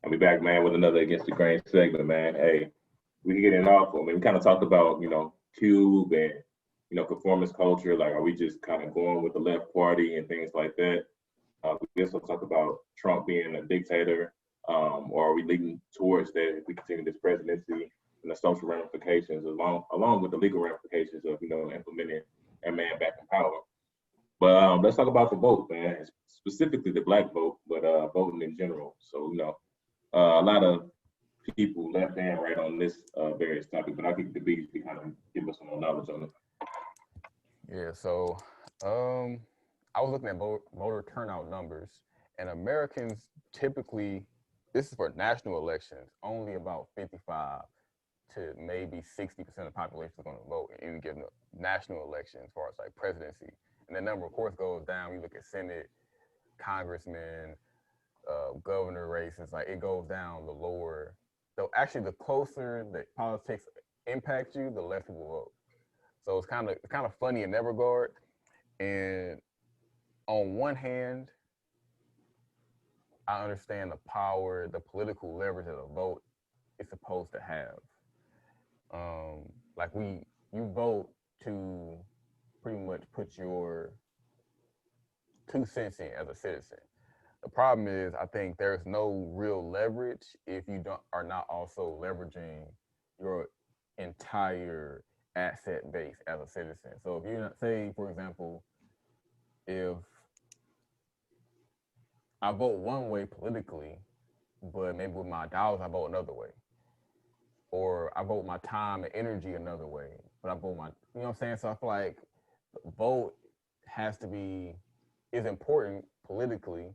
I'll be back, man, with another Against the Grain segment, man. Hey, we can get it off. I mean, we kind of talked about, Cube and, conformist culture. Like, are we just kind of going with the left party and things like that? We also talk about Trump being a dictator, or are we leading towards that if we continue this presidency and the social ramifications, along with the legal ramifications of, implementing a man back in power. But let's talk about the vote, man, specifically the black vote, but voting in general. So, a lot of people left and right on this various topic, but I think the bees can kind of give us some more knowledge on it. Yeah, so um, I was looking at voter turnout numbers, and Americans typically, this is for national elections, only about 55 to maybe 60% of the population is going to vote in any given national election as far as like presidency. And the number, of course, goes down. You look at Senate, congressmen, governor races, like it goes down the lower. So actually, the closer that politics impact you, the less people vote. So it's kind of funny in that regard. And on one hand, I understand the power, the political leverage that a vote is supposed to have. Like you vote to pretty much put your 2 cents in as a citizen. The problem is, I think there's no real leverage if you don't are not also leveraging your entire asset base as a citizen. So if you're not, say, for example, if I vote one way politically, but maybe with my dollars I vote another way, or I vote my time and energy another way, but I vote my, you know what I'm saying? So I feel like vote has to be is important politically,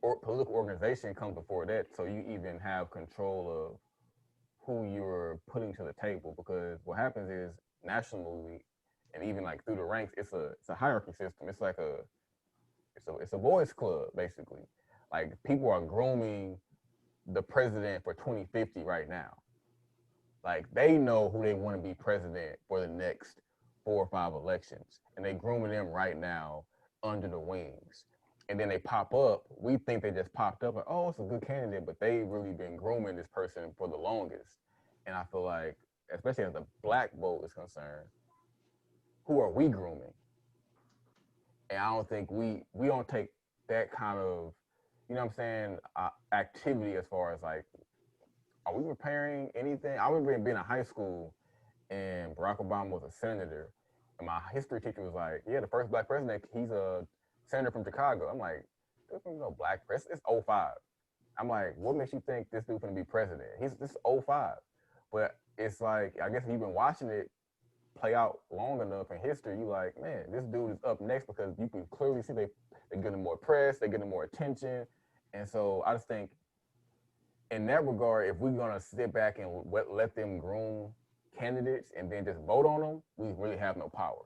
or political organization comes before that, so you even have control of who you're putting to the table. Because what happens is nationally, and even like through the ranks, it's a hierarchy system. It's like a boys club basically. Like people are grooming the president for 2050 right now. Like they know who they want to be president for the next 4 or 5 elections, and they grooming them right now under the wings. And then they pop up. We think they just popped up, like, oh, it's a good candidate, but they really been grooming this person for the longest. And I feel like, especially as the black vote is concerned, who are we grooming? And I don't think we don't take that kind of, you know what I'm saying, activity as far as like, are we preparing anything? I remember being in high school and Barack Obama was a senator, and my history teacher was like, "Yeah, the first black president, he's a senator from Chicago." I'm like, "There's no black president. It's '05." I'm like, "What makes you think this dude's gonna be president? He's this '05." But it's like, I guess if you've been watching it play out long enough in history, you like, man, this dude is up next because you can clearly see they're getting more press, they're getting more attention, and so I just think in that regard, if we're gonna sit back and let them groom candidates and then just vote on them, we really have no power.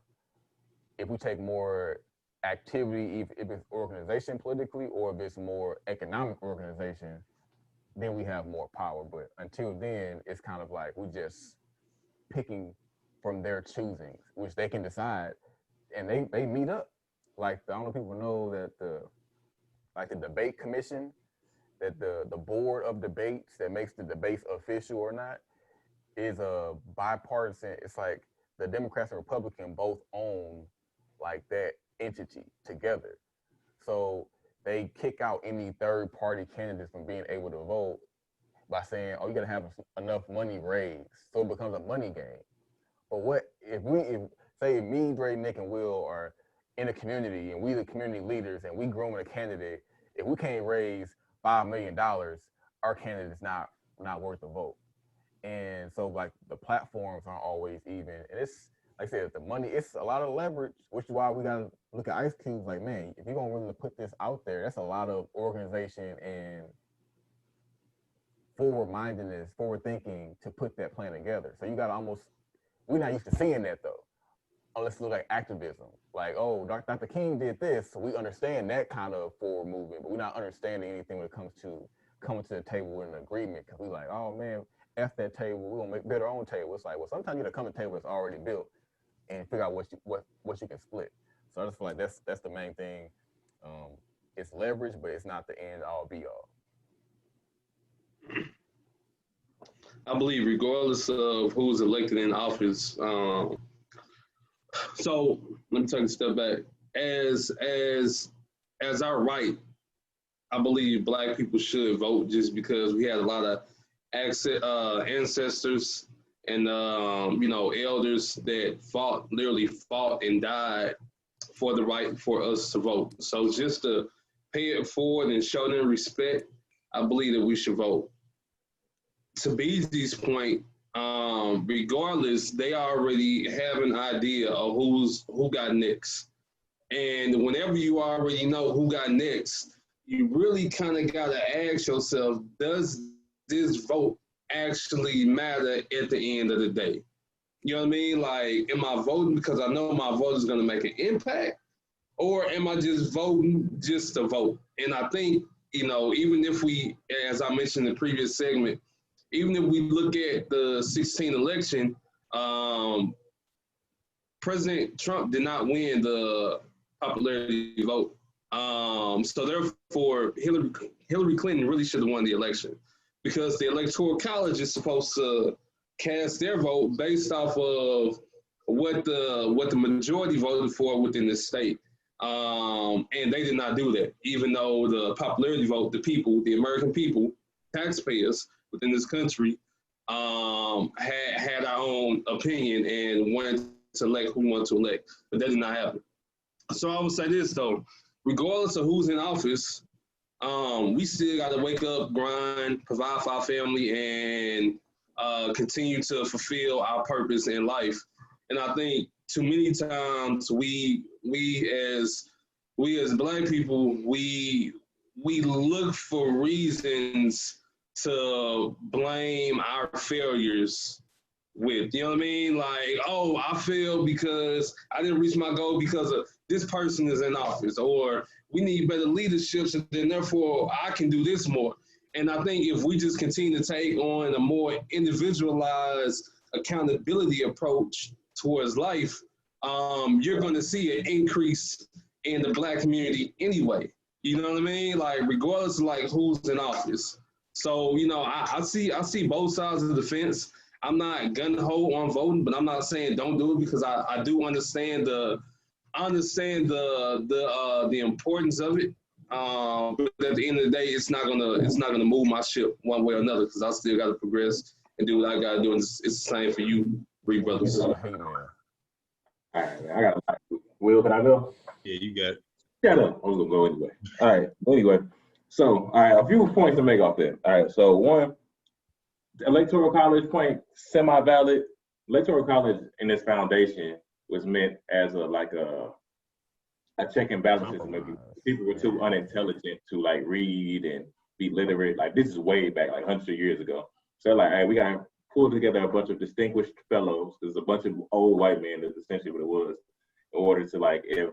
If we take more activity, if it's organization politically or if it's more economic organization, then we have more power. But until then, it's kind of like we just picking from their choosings, which they can decide, and they meet up. Like I don't know, people know that the debate commission, that the board of debates that makes the debates official or not is a bipartisan. It's like the Democrats and Republican both own like that entity together. So they kick out any third party candidates from being able to vote by saying, "Oh, you got to have enough money raised," so it becomes a money game. But what if say me, Dre, Nick, and Will are in a community and we the community leaders and we grooming a candidate, if we can't raise $5 million, our candidate is not worth the vote. And so like the platforms aren't always even. And it's like I said, the money, it's a lot of leverage, which is why we gotta look at Ice Cube like, man, if you're gonna really put this out there, that's a lot of organization and forward mindedness, forward thinking to put that plan together. So you gotta almost we're not used to seeing that though. Unless it look like activism. Like, oh, Dr. King did this, so we understand that kind of forward movement, but we're not understanding anything when it comes to coming to the table with an agreement. Because we like, oh man, F that table, we're gonna build our own table. It's like, well, sometimes you gotta come to a table that's already built and figure out what you can split. So I just feel like that's the main thing. Um, it's leverage, but it's not the end all be all. I believe regardless of who's elected in office, so let me take a step back. As as as our right, I believe Black people should vote just because we had a lot of ancestors and elders that literally fought and died for the right for us to vote. So just to pay it forward and show them respect, I believe that we should vote. To Beezy's point, regardless, they already have an idea of who got next. And whenever you already know who got next, you really kind of got to ask yourself, does this vote actually matter at the end of the day? You know what I mean? Like, am I voting because I know my vote is going to make an impact? Or am I just voting just to vote? And I think, even if we, as I mentioned in the previous segment, even if we look at the 16 election, um, President Trump did not win the popularity vote. So therefore, Hillary Clinton really should have won the election because the Electoral College is supposed to cast their vote based off of what the majority voted for within the state. And they did not do that, even though the popularity vote, the American people, taxpayers within this country, had our own opinion and wanted to elect who wanted to elect, but that did not happen. So I would say this though, regardless of who's in office, we still got to wake up, grind, provide for our family, and continue to fulfill our purpose in life. And I think too many times we as Black people we look for reasons to blame our failures with. You know what I mean? Like, oh, I failed because I didn't reach my goal because of this person is in office, or we need better leadership, so then therefore I can do this more. And I think if we just continue to take on a more individualized accountability approach towards life, you're going to see an increase in the Black community anyway. You know what I mean? Like regardless of like who's in office. So I see both sides of the fence. I'm not gun ho on voting, but I'm not saying don't do it because I do understand the importance of it. But at the end of the day, it's not gonna move my ship one way or another because I still got to progress and do what I got to do. And it's the same for you, three brothers. I hate man. All right, man. I got a Will, can I go? Yeah, you got it. Shut up. I was gonna go anyway. All right. Anyway, so all right, a few points to make off that. All right. So one, the Electoral College point, semi-valid. Electoral College in its foundation was meant as a check and balance system. Maybe people were too unintelligent to like read and be literate. Like this is way back, like hundreds of years ago. So like, hey, we gotta pull together a bunch of distinguished fellows. There's a bunch of old white men. That's essentially what it was. In order to like, if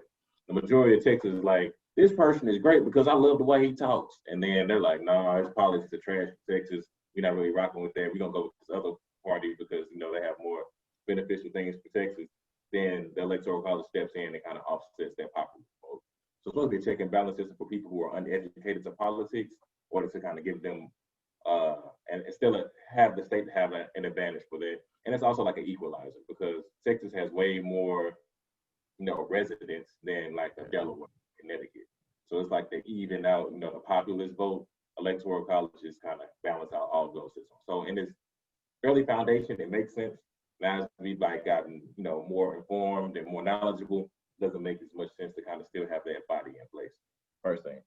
the majority of Texas is like, this person is great because I love the way he talks, and then they're like, nah, his politics are trash for Texas. We're not really rocking with that. We're gonna go with this other party because they have more beneficial things for Texas. Then the Electoral College steps in and kind of offsets that popular vote. So it's supposed to be a check and balance system for people who are uneducated to politics, in order to kind of give them and still have the state have an advantage for that. And it's also like an equalizer because Texas has way more residents than like a Delaware, Connecticut. So it's like they even out, the populist vote. Electoral colleges kind of balance out all those systems. So in this early foundation, it makes sense. Now as we've like gotten, more informed and more knowledgeable, it doesn't make as much sense to kind of still have that body in place. First thing.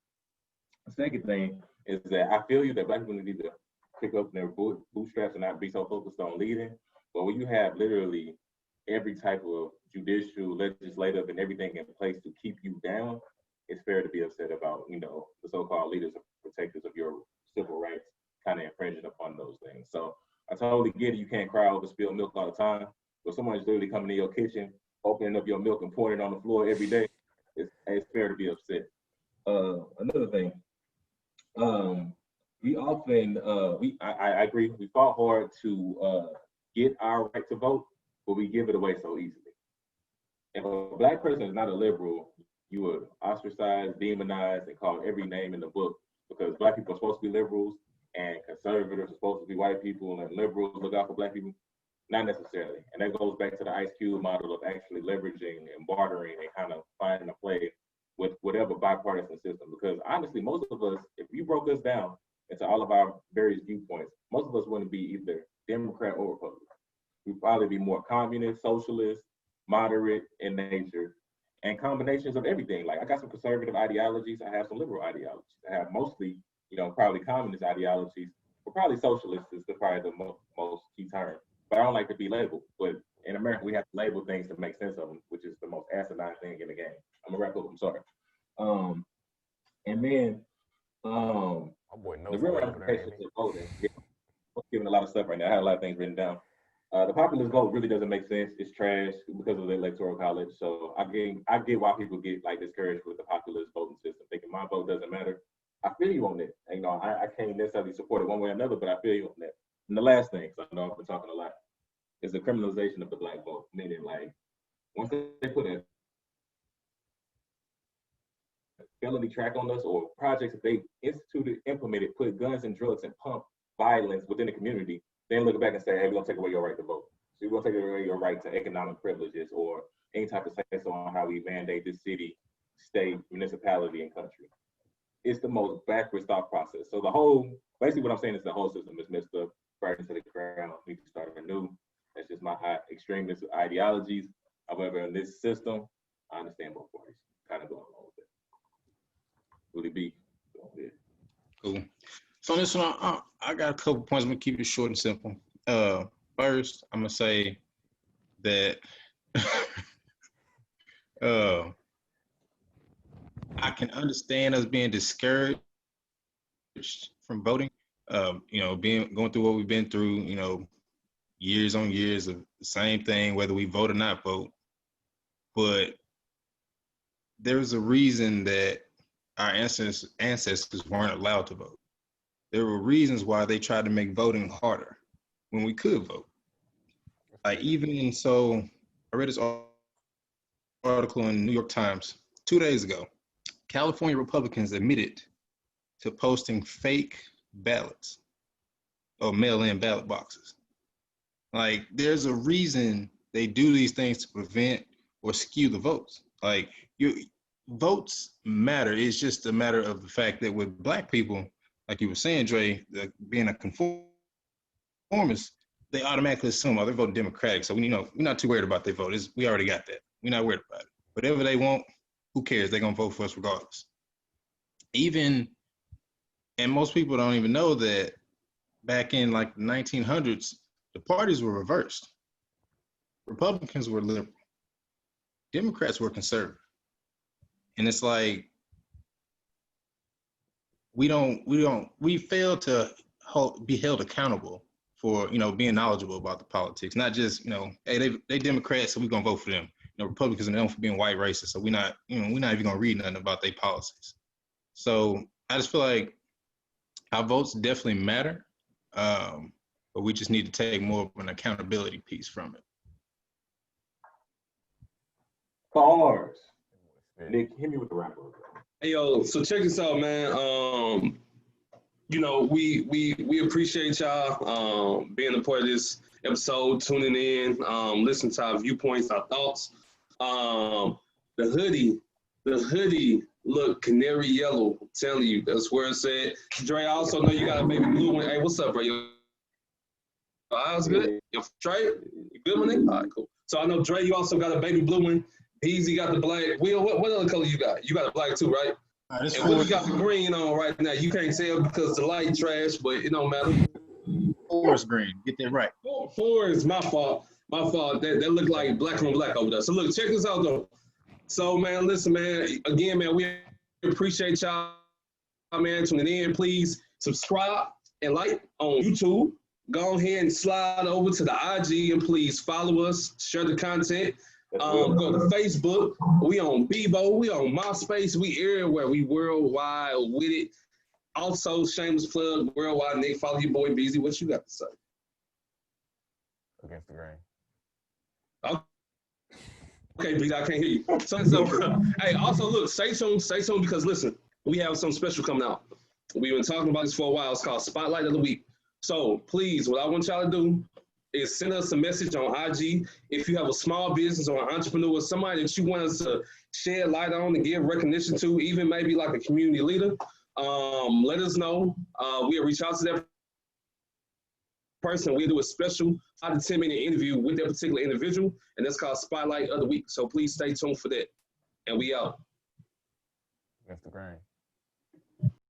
The second thing is that I feel you that Black people need to pick up their bootstraps and not be so focused on leading. But when you have literally every type of judicial, legislative, and everything in place to keep you down, it's fair to be upset about, the so-called leaders or protectors of your civil rights kind of infringing upon those things. So I totally get it. You can't cry over spilled milk all the time, but someone's literally coming to your kitchen, opening up your milk and pouring it on the floor every day. It's fair to be upset. Another thing, we often, I agree, we fought hard to get our right to vote, but we give it away so easily. If a Black person is not a liberal, you are ostracized, demonized, and called every name in the book because Black people are supposed to be liberals, and conservatives are supposed to be white people and liberals look out for black people. Not necessarily. And that goes back to the Ice Cube model of actually leveraging and bartering and kind of finding a play with whatever bipartisan system. Because honestly, most of us, if you broke us down into all of our various viewpoints, most of us wouldn't be either Democrat or Republican. We'd probably be more communist, socialist, moderate in nature, and combinations of everything. Like I got some conservative ideologies, I have some liberal ideologies. I have mostly, probably communist ideologies, but probably socialist is probably the most key term. But I don't like to be labeled. But in America, we have to label things to make sense of them, which is the most asinine thing in the game. I'm gonna wrap up. I'm sorry. And then the real ramifications of voting. I'm giving a lot of stuff right now. I had a lot of things written down. The populist vote really doesn't make sense. It's trash because of the electoral college. So I get why people get like discouraged with the populist voting system, thinking my vote doesn't matter. I feel you on that. I can't necessarily support it one way or another, but I feel you on that. And the last thing, so I know I've been talking a lot, is the criminalization of the black vote. Meaning, like, once they put a felony track on us or projects that they implemented, put guns and drugs and pump violence within the community, then look back and say, hey, we're gonna take away your right to vote. So we're gonna take away your right to economic privileges or any type of say so on how we mandate this city, state, municipality, and country. It's the most backwards thought process. So basically what I'm saying is the whole system is messed up, burning to the ground, we need to start anew. That's just my extremist ideologies. However, in this system, I understand both parties. Kind of going along with it. Would it be? Cool. So on this one, I got a couple points. I'm gonna keep it short and simple. First, I'm gonna say that I can understand us being discouraged from voting. Going through what we've been through, years on years of the same thing, whether we vote or not vote. But there's a reason that our ancestors weren't allowed to vote. There were reasons why they tried to make voting harder when we could vote. I read this article in the New York Times 2 days ago. California Republicans admitted to posting fake ballots or mail-in ballot boxes. Like, there's a reason they do these things to prevent or skew the votes. Like, votes matter. It's just a matter of the fact that with Black people, like you were saying, Dre, being a conformist, they automatically assume, they're voting Democratic. So we're not too worried about their vote. We already got that. We're not worried about it. Whatever they want, who cares? They're gonna vote for us regardless. And most people don't even know that back in like the 1900s, the parties were reversed. Republicans were liberal. Democrats were conservative. And it's like, we fail to be held accountable for, being knowledgeable about the politics, not just, hey, they Democrats, so we're gonna vote for them. Republicans are known for being white racist, so we're not even gonna read nothing about their policies. So I just feel like our votes definitely matter, but we just need to take more of an accountability piece from it. Cars. Nick, hit me with the wrap up. Hey, yo, so check this out, man. We appreciate y'all being a part of this episode, tuning in, listening to our viewpoints, our thoughts. The hoodie look canary yellow. I'm telling you, that's where it's at. Dre, I also know you got a baby blue one. Hey, what's up, bro? Your eyes good? You straight? You good, my nigga? All right, cool. So I know Dre, you also got a baby blue one. Easy got the black. Will, what other color you got? You got a black too, right? And Willie got the green on right now. You can't tell because the light trash, but it don't matter. Forest green. Get that right. Forest, my fault. My fault. That look like black on black over there. So look, check this out though. So man, listen, man. Again, man, we appreciate y'all, man, tuning in. Please subscribe and like on YouTube. Go ahead and slide over to the IG and please follow us. Share the content. Go to Facebook. We on Bebo. We on MySpace. We everywhere. We worldwide with it. Also, shameless plug, worldwide. Nick, follow your boy Beezy. What you got to say? Against the grain. Okay, Beezy, I can't hear you. So hey, also look, stay tuned because listen, we have something special coming out. We've been talking about this for a while. It's called Spotlight of the Week. So please, what I want y'all to do is send us a message on IG. If you have a small business or an entrepreneur, somebody that you want us to shed light on and give recognition to, even maybe like a community leader, let us know. We'll reach out to that person. We'll do a special 5 to 10 minute interview with that particular individual, and that's called Spotlight of the Week. So please stay tuned for that. And we out. That's the grain.